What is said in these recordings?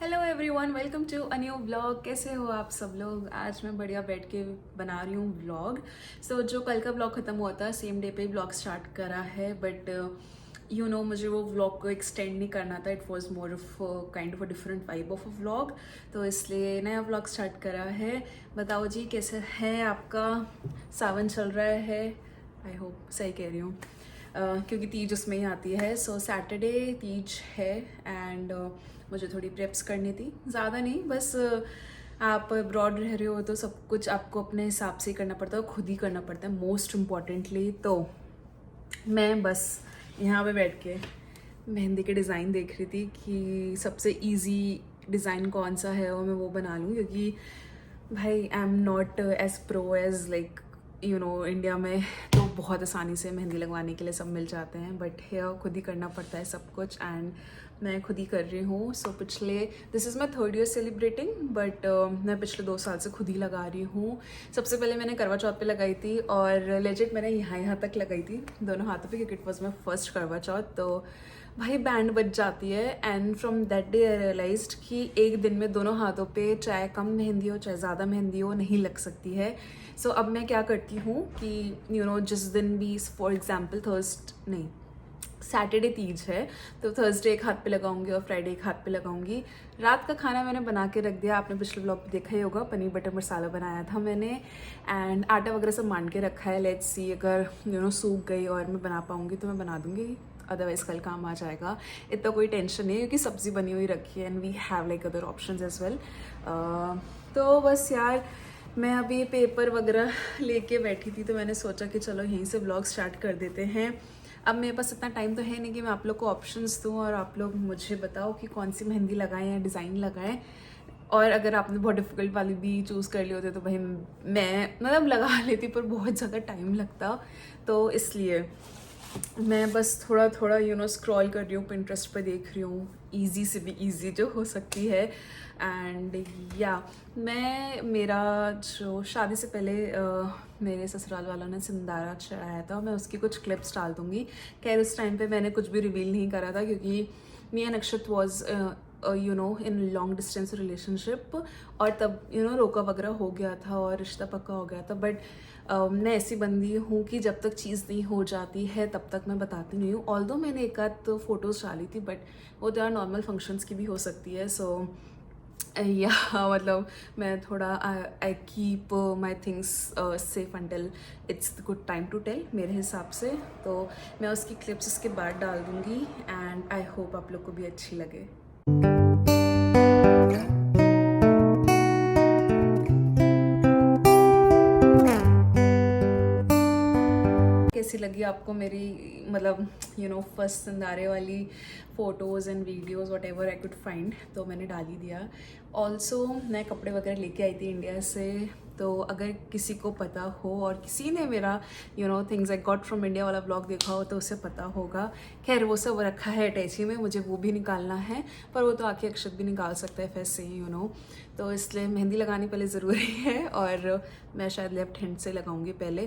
Hello everyone, welcome to a new vlog. कैसे हो आप सब लोग? आज मैं बढ़िया बैठ के बना रही हूँ व्लॉग। जो कल का व्लॉग ख़त्म हुआ था, सेम डे पे ही व्लॉग स्टार्ट करा है, बट मुझे वो व्लॉग को एक्सटेंड नहीं करना था। It was more of kind of a different vibe of a vlog, तो इसलिए नया व्लॉग स्टार्ट करा है। बताओ जी, कैसे है आपका? सावन चल रहा है, आई होप सही कह रही हूँ। क्योंकि तीज उसमें ही आती है। सैटरडे तीज है एंड मुझे थोड़ी प्रेप्स करनी थी, ज़्यादा नहीं, बस आप अब्रॉड रह रहे हो तो सब कुछ आपको अपने हिसाब से ही करना पड़ता है, खुद ही करना पड़ता है मोस्ट इम्पॉर्टेंटली। तो मैं बस यहाँ पे बैठ के मेहंदी के डिज़ाइन देख रही थी कि सबसे इजी डिज़ाइन कौन सा है और मैं वो बना लूँ, क्योंकि भाई I am not as pro as like India में तो बहुत आसानी से मेहंदी लगवाने के लिए सब मिल जाते हैं, बट हेयर खुद ही करना पड़ता है सब कुछ, एंड मैं खुद ही कर रही हूँ। This is my third year celebrating, but मैं पिछले 2 साल से खुद ही लगा रही हूँ। सबसे पहले मैंने करवा चौथ पे लगाई थी, और लेजिट मैंने यहाँ तक लगाई थी दोनों हाथों पे, क्योंकि इट वॉज माई फर्स्ट करवा चौथ। तो भाई बैंड बज जाती है, and from that day I realized कि एक दिन में दोनों हाथों पे चाहे कम मेहंदी हो चाहे ज़्यादा मेहंदी हो नहीं लग सकती है। अब मैं क्या करती हूँ कि जिस दिन भी, फॉर एग्जाम्पल सैटरडे तीज है तो थर्सडे एक हाथ पे लगाऊंगी और फ्राइडे एक हाथ पे लगाऊंगी। रात का खाना मैंने बना के रख दिया, आपने पिछले ब्लॉग देखा ही होगा, पनीर बटर मसाला बनाया था मैंने, एंड आटा वगैरह सब मान के रखा है। लेट्स सी, अगर सूख गई और मैं बना पाऊंगी तो मैं बना दूंगी, अदरवाइज़ कल काम आ जाएगा। इतना कोई टेंशन नहीं है, क्योंकि सब्ज़ी बनी हुई रखी है and we have like other options as well. तो बस यार, मैं अभी पेपर वगैरह लेके बैठी थी, तो मैंने सोचा कि चलो यहीं से व्लॉग स्टार्ट कर देते हैं। अब मेरे पास इतना टाइम तो है नहीं कि मैं आप लोग को ऑप्शंस दूँ और आप लोग मुझे बताओ कि कौन सी मेहंदी लगाएं या डिज़ाइन लगाएं। और अगर आपने बहुत डिफ़िकल्ट वाली भी चूज़ कर लिए होते तो भाई मैं मतलब लगा लेती, पर बहुत ज़्यादा टाइम लगता, तो इसलिए मैं बस थोड़ा थोड़ा स्क्रॉल कर रही हूँ, पिंटरेस्ट पे देख रही हूँ ईजी से भी ईजी जो हो सकती है। एंड या मेरा जो शादी से पहले मेरे ससुराल वालों ने सिंदारा चढ़ाया था, मैं उसकी कुछ क्लिप्स डाल दूँगी। खैर उस टाइम पे मैंने कुछ भी रिवील नहीं करा था, क्योंकि me and Akshat was in long distance relationship, और तब रोका वगैरह हो गया था और रिश्ता पक्का हो गया था। बट मैं ऐसी बंदी हूँ कि जब तक चीज़ नहीं हो जाती है तब तक मैं बताती नहीं हूँ। ऑल्दो मैंने एक आध फोटोज़ डाली थी, बट वो तो यार नॉर्मल फंक्शंस की भी हो सकती है। या मतलब मैं थोड़ा I keep my things safe until it's good time to tell, मेरे हिसाब से। तो मैं उसकी क्लिप्स उसके बाद डाल दूँगी, एंड आई होप आप लोग को भी अच्छी लगे। कैसी लगी आपको मेरी मतलब फर्स्ट सिंदारे वाली photos and videos, what ever I could find, तो मैंने डाल ही दिया। ऑल्सो मैं कपड़े वगैरह लेके आई थी इंडिया से, तो अगर किसी को पता हो और किसी ने मेरा things I got from India वाला ब्लॉग देखा हो तो उसे पता होगा। खैर वो सब रखा है अटैची में, मुझे वो भी निकालना है, पर वो तो आके अक्षत भी निकाल सकता है फैसे ही तो इसलिए मेहंदी लगानी पहले ज़रूरी है, और मैं शायद लेफ्ट हैंड से लगाऊंगी पहले।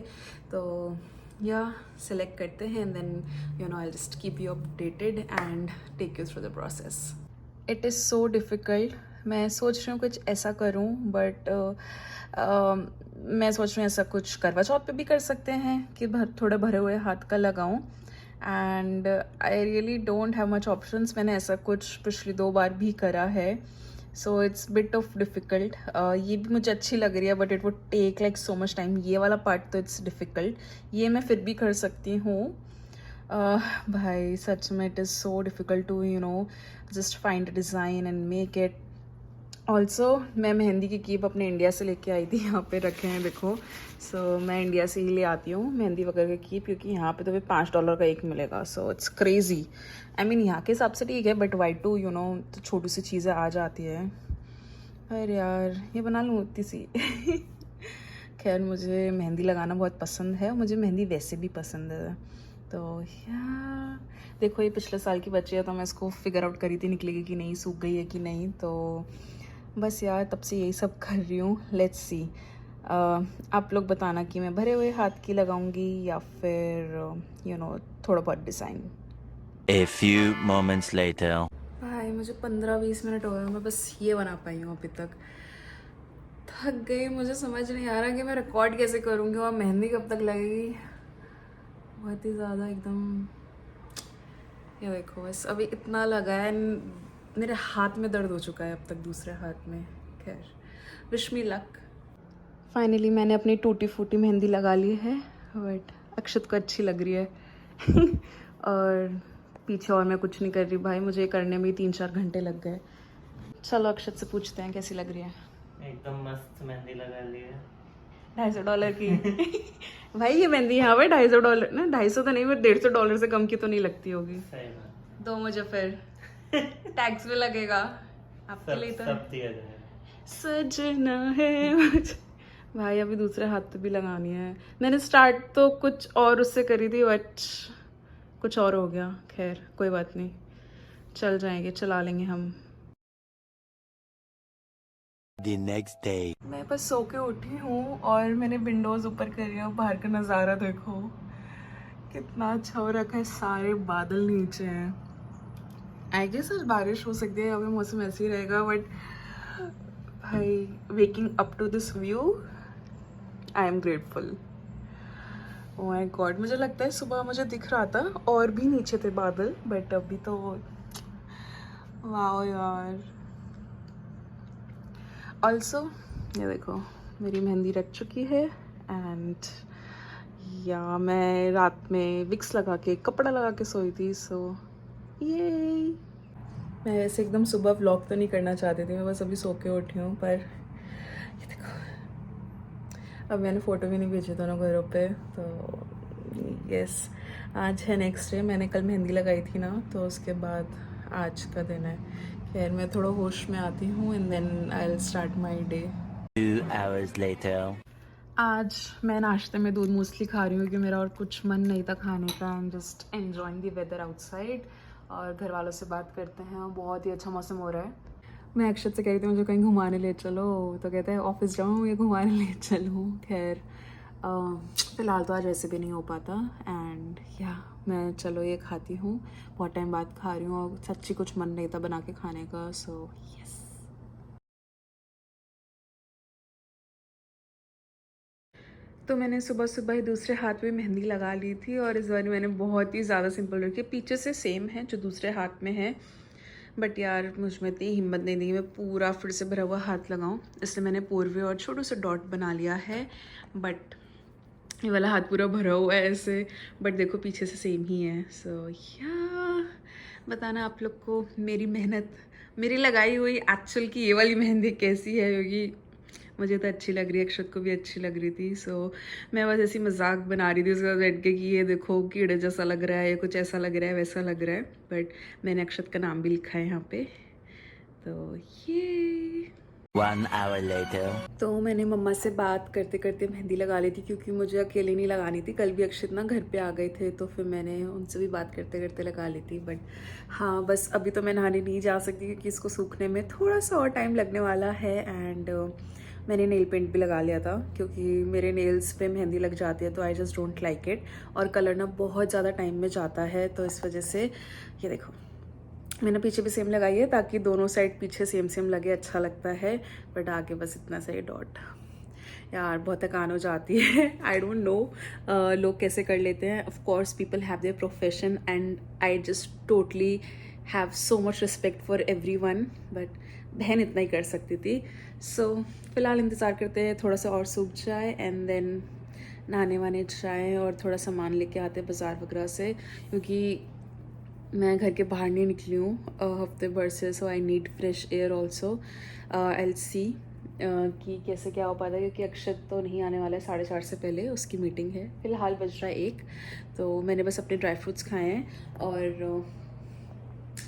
तो या सेलेक्ट करते हैं, and then I just keep you updated and take you through the process. It is so difficult. मैं सोच रही हूँ कुछ ऐसा करूँ, बट मैं सोच रही हूँ ऐसा कुछ करवा चौथ पे भी कर सकते हैं कि थोड़े भरे हुए हाथ का लगाऊँ, and I really don't have much options. मैंने ऐसा कुछ पिछली 2 बार भी करा है, so it's bit of difficult. ये भी मुझे अच्छी लग रही है, but it would take like so much time. ये वाला पार्ट तो इट्स डिफ़िकल्ट, ये मैं फिर भी कर सकती हूँ। भाई सच में it is so difficult to just find a design and make it. Also मैं मेहंदी की कीप अपने इंडिया से लेके आई थी, यहाँ पे रखे हैं देखो। मैं इंडिया से ही ले आती हूँ मेहंदी वगैरह की कीप, क्योंकि यहाँ पे तो भी $5 का एक मिलेगा। So it's crazy. I mean यहाँ के हिसाब से ठीक है, बट वाई टू तो छोटी सी चीज़ें आ जाती है। अरे यार ये बना लूँ इतनी सी। खैर मुझे मेहंदी लगाना बहुत पसंद है, और मुझे मेहंदी वैसे भी पसंद है। तो यार देखो, ये पिछले साल की बच्ची है, तो मैं इसको फिगर आउट करी थी निकलेगी कि नहीं, सूख गई है कि नहीं। तो बस यार तब से यही सब कर रही हूँ। लेट्स सी, आप लोग बताना कि मैं भरे हुए हाथ की लगाऊंगी या फिर थोड़ा बहुत design. A few moments later. भाई मुझे 15-20 मिनट हो गए, मैं बस ये बना पाई हूँ अभी तक। थक गई, मुझे समझ नहीं आ रहा कि मैं रिकॉर्ड कैसे करूँगी और मेहंदी कब तक लगेगी। बहुत ही ज़्यादा एकदम, ये देखो बस अभी इतना लगा है, मेरे हाथ में दर्द हो चुका है अब तक, दूसरे हाथ में। खैर, विश मी लक। फाइनली मैंने अपनी टूटी फूटी मेहंदी लगा ली है, बट अक्षत को अच्छी लग रही है। और पीछे और मैं कुछ नहीं कर रही भाई, मुझे करने में 3-4 घंटे लग गए। चलो अक्षत से पूछते हैं कैसी लग रही है। एकदम मस्त मेहंदी लगा ली है। $250 की। भाई ये मेहंदी यहाँ पे $250 ना, 250 तो नहीं, पर $150 से कम की तो नहीं लगती होगी। सही बात। दो मुझे फिर। टैक्स भी लगेगा आपके लिए तो। सब दिया जाएगा। सजना है भाई, अभी दूसरे हाथ पे भी लगानी है। मैंने स्टार्ट तो कुछ और उससे करी थी, बट कुछ और हो गया। खैर कोई बात नहीं, चल जाएंगे, चला लेंगे हम। The next day. मैं बस सो के उठी हूँ और मैंने विंडोज ऊपर करी है, बाहर का नज़ारा देखो कितना अच्छा हो रखा है, सारे बादल नीचे हैं। आई गेस आज बारिश हो सकती है, अभी मौसम ऐसे ही रहेगा, बट भाई waking up to this view I am grateful. Oh my god, मुझे लगता है सुबह मुझे दिख रहा था और भी नीचे थे बादल, बट अभी तो वाओ यार। ऑल्सो ये देखो मेरी मेहंदी रख चुकी है, एंड या मैं रात में विक्स लगा के कपड़ा लगा के सोई थी, सो ये मैं वैसे एकदम सुबह व्लॉग तो नहीं करना चाहती थी, मैं बस अभी सो के उठी हूँ। पर ये देखो, अब मैंने फ़ोटो भी नहीं भेजी दोनों घरों पे, तो यस आज है नेक्स्ट डे। मैंने कल मेहंदी लगाई थी ना, तो उसके बाद आज का दिन है। खैर मैं थोड़ा होश में आती हूँ, and then I will start my day. 2 hours later. आज मैं नाश्ते में दूध मूसली खा रही हूँ क्योंकि मेरा और कुछ मन नहीं था खाने का। I am just enjoying the weather outside, और घर वालों से बात करते हैं, बहुत ही अच्छा मौसम हो रहा है। मैं अक्षत से कह रही थी मुझे कहीं घुमाने ले चलो, तो कहते हैं ऑफिस जाऊँ या घुमाने ले चलूँ। खैर फ़िलहाल तो आज वैसे भी नहीं हो पाता, एंड या मैं चलो ये खाती हूँ, बहुत टाइम बाद खा रही हूँ और सच्ची कुछ मन नहीं था बना के खाने का, सो यस। तो मैंने सुबह सुबह ही दूसरे हाथ में मेहंदी लगा ली थी, और इस बार मैंने बहुत ही ज़्यादा सिंपल रखी है। पीछे से सेम है जो दूसरे हाथ में है, बट यार मुझ में इतनी हिम्मत नहीं दी मैं पूरा फिर से भरा हुआ हाथ लगाऊं, इसलिए मैंने पूर्वी और छोटू से डॉट बना लिया है। बट ये वाला हाथ पूरा भरा हुआ है ऐसे, बट देखो पीछे से सेम ही है। सो या बताना आप लोग को मेरी मेहनत, मेरी लगाई हुई एक्चुअल की ये वाली मेहंदी कैसी है, क्योंकि मुझे तो अच्छी लग रही है, अक्षत को भी अच्छी लग रही थी। सो मैं बस ऐसी मजाक बना रही थी उसके बाद बैठ के कि ये देखो कीड़े जैसा लग रहा है, या कुछ ऐसा लग रहा है, वैसा लग रहा है। बट मैंने अक्षत का नाम भी लिखा है यहाँ पे, तो ये 1 hour later. तो मैंने मम्मा से बात करते करते मेहंदी लगा ली थी, क्योंकि मुझे अकेले नहीं लगानी थी। कल भी अक्षत ना घर पे आ गए थे, तो फिर मैंने उनसे भी बात करते करते लगा ली थी। बट हाँ बस अभी तो मैं नहाने नहीं जा सकती, क्योंकि इसको सूखने में थोड़ा सा और टाइम लगने वाला है। एंड मैंने नेल पेंट भी लगा लिया था, क्योंकि मेरे नेल्स पे मेहंदी लग जाती है तो I just don't like it, और कलर ना बहुत ज़्यादा टाइम में जाता है, तो इस वजह से ये देखो मैंने पीछे भी सेम लगाई है, ताकि दोनों साइड पीछे सेम सेम लगे, अच्छा लगता है। बट आगे बस इतना सा ही डॉट। यार बहुत थकान हो जाती है। आई डोंट नो लोग कैसे कर लेते हैं। Of course people have their profession, and I just totally have so much respect for everyone, but बहन इतना ही कर सकती थी। सो फिलहाल इंतज़ार करते हैं थोड़ा सा और सूख जाए, एंड देन नहाने वाने जाएँ और थोड़ा सामान लेके आते हैं बाज़ार वगैरह से, क्योंकि मैं घर के बाहर नहीं निकली हूँ हफ्ते भर से। So I need fresh air also. I see कि कैसे क्या हो पाता है, क्योंकि अक्षत तो नहीं आने वाला है 4:30 से पहले, उसकी मीटिंग है। फ़िलहाल बज रहा है 1, तो मैंने बस अपने ड्राई फ्रूट्स खाए हैं, और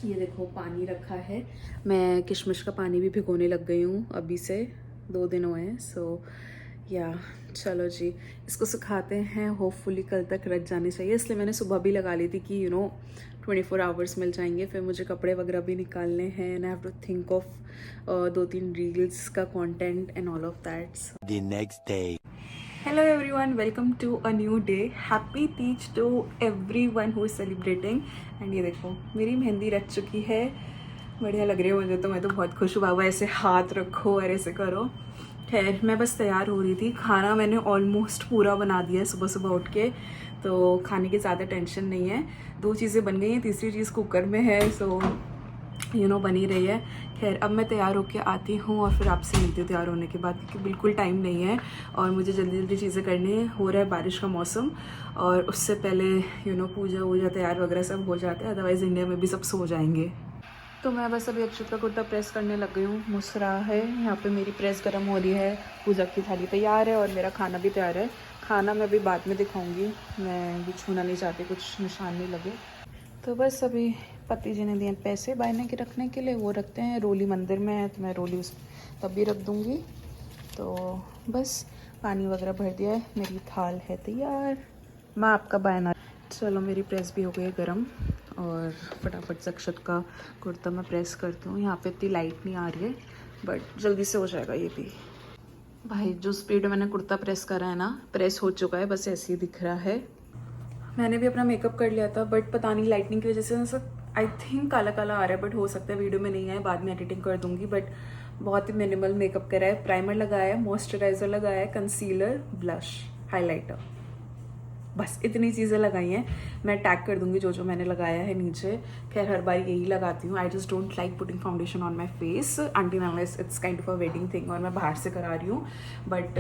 ये देखो पानी रखा है। मैं किशमिश का पानी भी भिगोने लग गई हूँ अभी से, 2 दिन हुए हैं। सो या चलो जी, इसको सुखाते हैं, होपफुली कल तक रच जानी चाहिए। इसलिए मैंने सुबह भी लगा ली थी कि 24 आवर्स मिल जाएंगे। फिर मुझे कपड़े वगैरह भी निकालने हैं, and I have to think of 2-3 reels का content and all of that. The next day. Hello everyone, welcome to a new day. Happy Teej to everyone who is celebrating. And ये देखो मेरी मेहंदी रच चुकी है, बढ़िया लग रही है मुझे तो, मैं तो बहुत खुश हूँ। बाबा ऐसे हाथ रखो और ऐसे करो। खैर मैं बस तैयार हो रही थी। खाना मैंने ऑलमोस्ट पूरा बना दिया है सुबह सुबह उठ के, तो खाने की ज़्यादा टेंशन नहीं है। 2 चीज़ें बन गई हैं, तीसरी चीज़ कुकर में है, सो बनी रही है। खैर अब मैं तैयार होके आती हूँ और फिर आपसे मिलती हूँ तैयार होने के बाद, क्योंकि बिल्कुल टाइम नहीं है और मुझे जल्दी जल्दी चीज़ें करनी है। हो रहा है बारिश का मौसम और उससे पहले पूजा वूजा तैयार वगैरह सब हो जाते हैं, अदरवाइज़ इंडिया में भी सब सो जाएंगे। तो मैं बस अभी अक्षत का कुर्ता प्रेस करने लग गई हूँ। मुस्कुरा है यहाँ पे, मेरी प्रेस गर्म हो रही है, पूजा की थाली तैयार है और मेरा खाना भी तैयार है। खाना मैं अभी बाद में दिखाऊंगी, मैं भी छूना नहीं चाहती, कुछ निशान नहीं लगे। तो बस अभी पति जी ने दिए पैसे बायने के रखने के लिए, वो रखते हैं। रोली मंदिर में है तो मैं रोली उस तब भी रख दूँगी। तो बस पानी वगैरह भर दिया है, मेरी थाल है तैयार। मैं आपका बायना। चलो मेरी प्रेस भी हो गई है गर्म और फटाफट से अक्षत का कुर्ता मैं प्रेस करती हूँ। यहाँ पे इतनी लाइट नहीं आ रही है बट जल्दी से हो जाएगा ये भी। भाई जो स्पीड में मैंने कुर्ता प्रेस करा है ना, प्रेस हो चुका है, बस ऐसे ही दिख रहा है। मैंने भी अपना मेकअप कर लिया था बट पता नहीं लाइटनिंग की वजह से सब आई थिंक काला काला आ रहा है, बट हो सकता है वीडियो में नहीं आए, बाद में एडिटिंग कर दूंगी। बट बहुत ही मिनिमल मेकअप करा है। प्राइमर लगाया है, मॉइस्चराइजर लगाया है, कंसीलर, ब्लश, हाइलाइटर, बस इतनी चीज़ें लगाई हैं। मैं टैग कर दूंगी जो जो मैंने लगाया है नीचे। खैर हर बार यही लगाती हूँ। I just don't like putting foundation on my face until unless it's kind of a wedding thing और मैं बाहर से करा रही हूँ। बट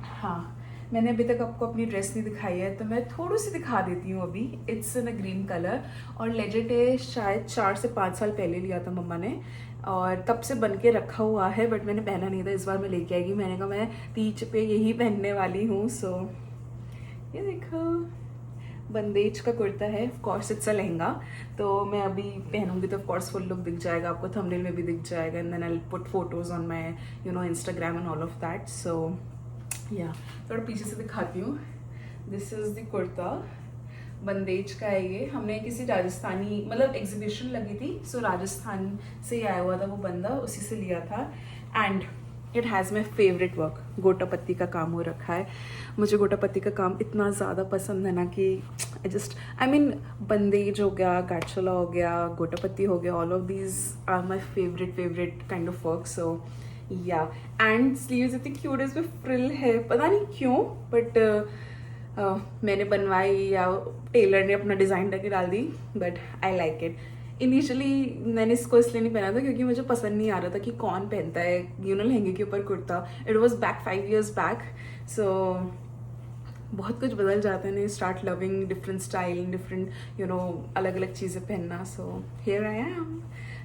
हाँ, मैंने अभी तक आपको अपनी ड्रेस नहीं दिखाई है तो मैं थोड़ी सी दिखा देती हूँ अभी। It's in a green colour और लेजेंड है, शायद 4 से 5 साल पहले लिया था मम्मा ने और तब से बन के रखा हुआ है, बट मैंने पहना नहीं था। इस बार मैं लेके आएगी, मैंने कहा मैं तीज पे यही पहनने वाली हूँ। सो ये देखो बंदेज का कुर्ता है, of course it's a lehenga, तो मैं अभी पहनूंगी तो ऑफ कोर्स फुल लुक दिख जाएगा आपको, थंबनेल में भी दिख जाएगा, and then I will put photos on my Instagram and all of that. So yeah थोड़ा पीछे से दिखाती हूँ। दिस इज द कुर्ता, बंदेज का है ये। हमने किसी राजस्थानी मतलब एग्जीबिशन लगी थी, सो राजस्थान से ही आया हुआ था वो बंदा, उसी से लिया था। And it has my favourite work, गोटा पत्ती का काम हो रखा है। मुझे गोटा पत्ती का काम इतना ज़्यादा पसंद है ना कि आई मीन बंदेज हो गया, गाठचोला हो गया, गोटा पत्ती हो गया, all of these are my favourite kind of work. So yeah and sleeves इतनी क्यूट, इसमें फ्रिल है, पता नहीं क्यों बट मैंने बनवाई या टेलर ने अपना डिज़ाइन करके डाल दी, but I like it. Initially मैंने इसको इसलिए नहीं पहना था क्योंकि मुझे पसंद नहीं आ रहा था कि कौन पहनता है लहंगे के ऊपर kurta. It was back 5 years back. So बहुत कुछ बदल जाता है ना, start loving different style, different अलग अलग चीज़ें पहनना। So here I am.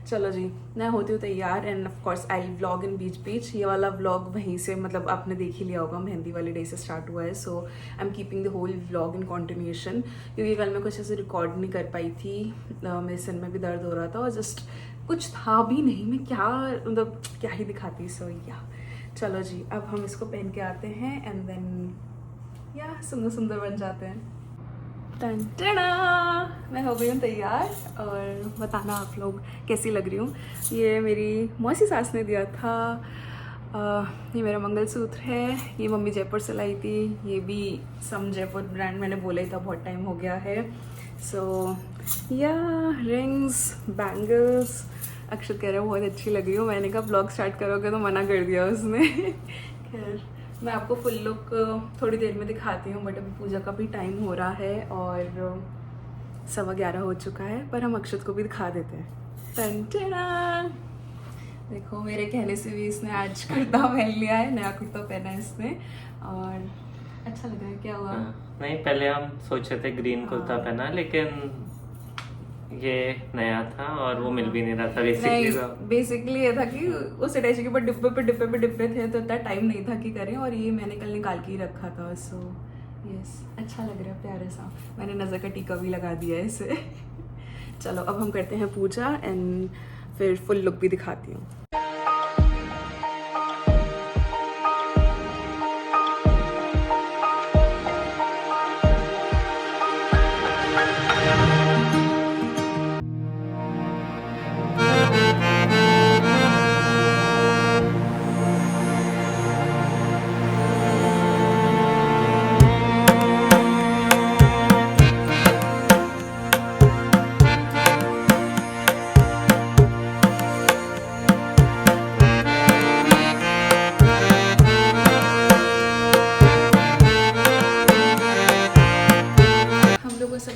चलो जी मैं होती हूँ तैयार and of course I vlog in बीच। ये वाला व्लॉग वहीं से मतलब आपने देख ही लिया होगा, मेहंदी वाले डे से स्टार्ट हुआ है। So I am keeping the whole vlog in continuation, क्योंकि कल मैं कुछ ऐसे रिकॉर्ड नहीं कर पाई थी, मेरे सिर में भी दर्द हो रहा था और जस्ट कुछ था भी नहीं, मैं क्या मतलब क्या ही दिखाती। सो या चलो जी अब हम इसको पहन के आते हैं एंड देन या सुंदर सुंदर बन जाते हैं। टन मैं हो गई हूँ तैयार और बताना आप लोग कैसी लग रही हूँ। ये मेरी मौसी सास ने दिया था, ये मेरा मंगलसूत्र है, ये मम्मी जयपुर से लाई थी, ये भी सम जयपुर ब्रांड, मैंने बोला ही था बहुत टाइम हो गया है। सो या रिंग्स, बैंगल्स, अक्षत कह रहा है बहुत अच्छी लग रही हूँ। मैंने कहा ब्लॉग स्टार्ट करोगे तो मना कर दिया उसने। खैर मैं आपको फुल लुक थोड़ी देर में दिखाती हूँ, बट अभी पूजा का भी टाइम हो रहा है और 11:15 हो चुका है, पर हम अक्षत को भी दिखा देते हैं। टंटना देखो मेरे कहने से भी इसने आज कुर्ता पहन लिया है, नया कुर्ता पहना है इसने और अच्छा लग रहा है। क्या हुआ? नहीं पहले हम सोचे थे ग्रीन कुर्ता पहना, लेकिन ये नया था और वो मिल भी नहीं रहा था। बेसिकली ये था कि उस अटैची के ऊपर डिब्बे थे तो इतना टाइम नहीं था कि करें, और ये मैंने कल निकाल के ही रखा था। सो यस अच्छा लग रहा है, प्यारे सा। मैंने नज़र का टीका भी लगा दिया है इसे। चलो अब हम करते हैं पूजा एंड फिर फुल लुक भी दिखाती हूँ।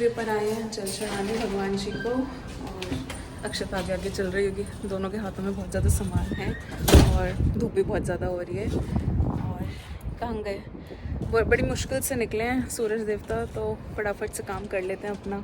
वे पर आए हैं जल चढ़ाने भगवान जी को, और अक्षत आगे आगे चल रही होगी। दोनों के हाथों में बहुत ज़्यादा सामान है और धूप भी बहुत ज़्यादा हो रही है। और कहाँ गए, बड़ी मुश्किल से निकले हैं सूरज देवता, तो फटाफट से काम कर लेते हैं अपना।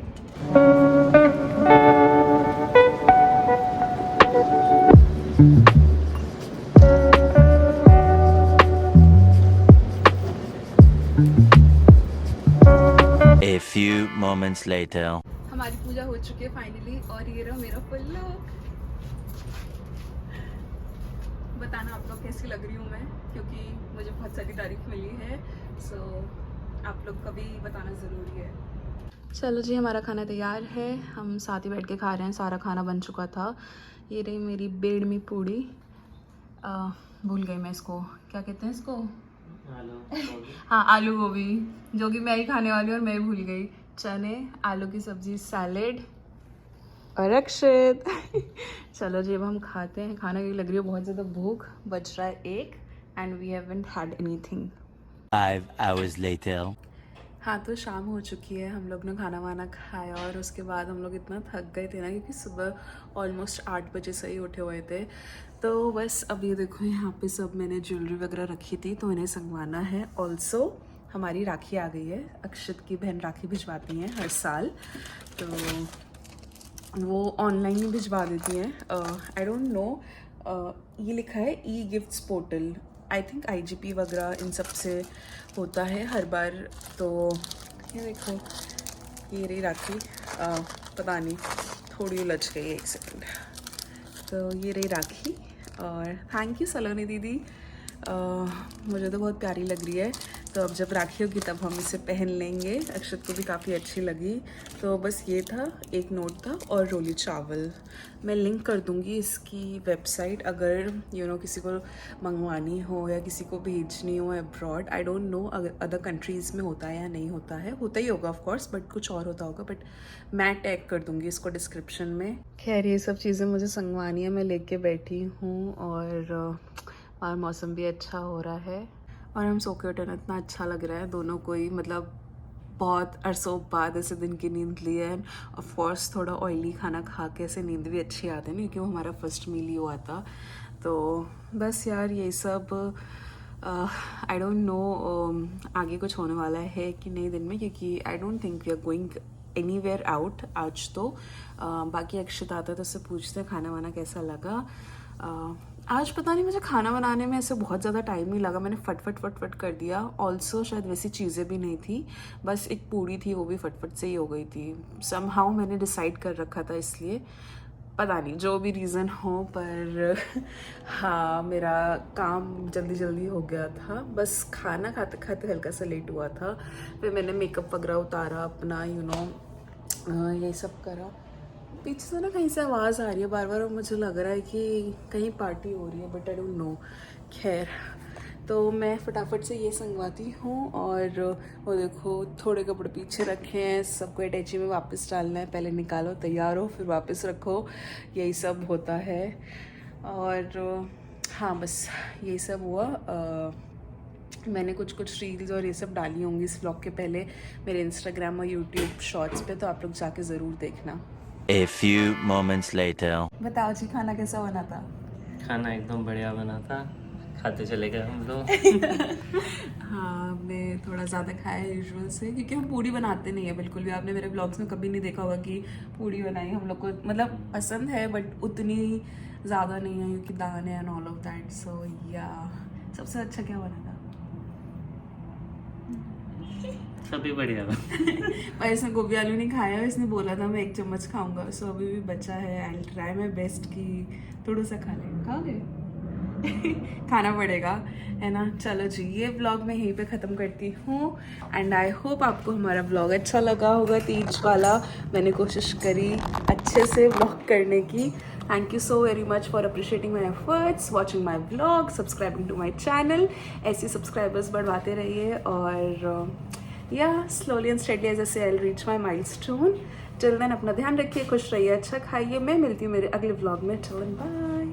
A few moments later. हमारी पूजा हो चुकी है फाइनली, और ये रहा मेरा फुल लुक। बताना आप लोग कैसी लग रही हूँ मैं, क्योंकि मुझे बहुत सारी तारीफ मिली है, सो आप लोग का भी बताना ज़रूरी है। चलो जी, हमारा खाना तैयार है, हम साथ ही बैठ के खा रहे हैं। सारा खाना बन चुका था। ये रही मेरी बेडमी पूड़ी, भूल गई मैं इसको क्या कहते हैं इसको, हाँ आलू गोभी, जो कि मैं ही खाने वाली हूँ और मैं ही भूल गई। चने, आलू की सब्जी, सैलेड और अक्षत। चलो जी, अब हम खाते हैं खाना, की लग रही है बहुत ज़्यादा भूख। बज रहा है 1 and we haven't had anything. 5 hours later. हाँ, तो शाम हो चुकी है, हम लोग ने खाना वाना खाया और उसके बाद हम लोग इतना थक गए थे ना, क्योंकि सुबह ऑलमोस्ट 8 बजे से ही उठे हुए थे। तो बस अब ये देखो, यहाँ पे सब मैंने ज्वेलरी वगैरह रखी थी, तो इन्हें संगवाना है। ऑल्सो हमारी राखी आ गई है, अक्षत की बहन राखी भिजवाती हैं हर साल, तो वो ऑनलाइन ही भिजवा देती हैं। आई डोंट नो, ये लिखा है E gifts portal, I think IGP वगैरह इन सब से होता है हर बार। तो ये देखो, ये रही राखी, पता नहीं थोड़ी उलझ गई, 1 सेकंड। तो ये रही राखी, और थैंक यू सलोनी दीदी, मुझे तो बहुत प्यारी लग रही है। तो अब जब राखी होगी तब हम इसे पहन लेंगे। अक्षत को भी काफ़ी अच्छी लगी। तो बस ये था, एक नोट था और रोली चावल। मैं लिंक कर दूँगी इसकी वेबसाइट, अगर किसी को मंगवानी हो या किसी को भेजनी हो अब्रॉड। आई डोंट नो अगर अदर कंट्रीज़ में होता है या नहीं होता है, होता ही होगा ऑफ कोर्स, बट कुछ और होता होगा। बट मैं टैग कर दूँगी इसको डिस्क्रिप्शन में। खैर, ये सब चीज़ें मुझे संगवानी है, मैं लेके बैठी हूँ, और मौसम भी अच्छा हो रहा है, और हम सो के उठे ना, इतना अच्छा लग रहा है दोनों को ही। मतलब बहुत अरसों बाद ऐसे दिन की नींद ली है। ऑफ कोर्स थोड़ा ऑयली खाना खा के ऐसे नींद भी अच्छी आती है, क्योंकि वो हमारा फर्स्ट मील ही हुआ था। तो बस यार, ये सब आई डोंट नो आगे कुछ होने वाला है कि नहीं दिन में, क्योंकि I don't think we are going anywhere out आज तो। बाकी अक्षत आता है तो उससे पूछते हैं खाना वाना कैसा लगा। आज पता नहीं, मुझे खाना बनाने में ऐसे बहुत ज़्यादा टाइम नहीं लगा, मैंने फट कर दिया। ऑल्सो शायद वैसी चीज़ें भी नहीं थी, बस एक पूड़ी थी, वो भी फट से ही हो गई थी। समहाउ मैंने डिसाइड कर रखा था, इसलिए पता नहीं, जो भी रीज़न हो, पर हाँ, मेरा काम जल्दी हो गया था। बस खाना खाते खाते हल्का सा लेट हुआ था, फिर मैंने मेकअप वगैरह उतारा अपना, ये सब करा। पीछे से ना कहीं से आवाज़ आ रही है बार बार, और मुझे लग रहा है कि कहीं पार्टी हो रही है, बट आई डोंट नो। खैर, तो मैं फटाफट से ये संगवाती हूँ, और वो देखो थोड़े कपड़े पीछे रखे हैं, सबको अटैची में वापस डालना है। पहले निकालो, तैयार हो, फिर वापस रखो, यही सब होता है। और हाँ, बस यही सब हुआ। मैंने कुछ रील्स और ये सब डाली होंगी इस व्लॉग के पहले मेरे इंस्टाग्राम और यूट्यूब शॉर्ट्स पे, तो आप लोग जाके ज़रूर देखना। A few moments later. बताओ जी, खाना कैसा बना था? खाना एकदम बढ़िया बना था, खाते चले गए हम लोग। हाँ, हमने थोड़ा ज़्यादा खाया है यूजुअल से, क्योंकि हम पूड़ी बनाते नहीं है बिल्कुल भी। आपने मेरे ब्लॉग्स में कभी नहीं देखा होगा कि पूड़ी बनाई। हम लोग को मतलब पसंद है, बट उतनी ज़्यादा नहीं है, क्योंकि दाल है and all of that. So या सबसे अच्छा क्या बना था? सभी बढ़िया और इसने गोभी आलू नहीं खाया, इसने बोला था मैं 1 चम्मच खाऊंगा, सो अभी भी बचा है। I will try my best कि थोड़ा सा खा ले। खाओगे? खाना पड़ेगा, है ना। चलो जी, ये व्लॉग मैं यहीं पे ख़त्म करती हूँ, एंड आई होप आपको हमारा व्लॉग अच्छा लगा होगा, तीज वाला। मैंने कोशिश करी अच्छे से व्लॉग करने की। Thank you so very much for appreciating my efforts, watching my vlog, subscribing to my channel. ऐसे सब्सक्राइबर्स बढ़वाते रहिए, और slowly and steadily as I say, I'll reach my milestone. Till then, अपना ध्यान रखिए, खुश रहिए, अच्छा खाइए। मैं मिलती हूँ मेरे अगले व्लॉग में। Till then, bye.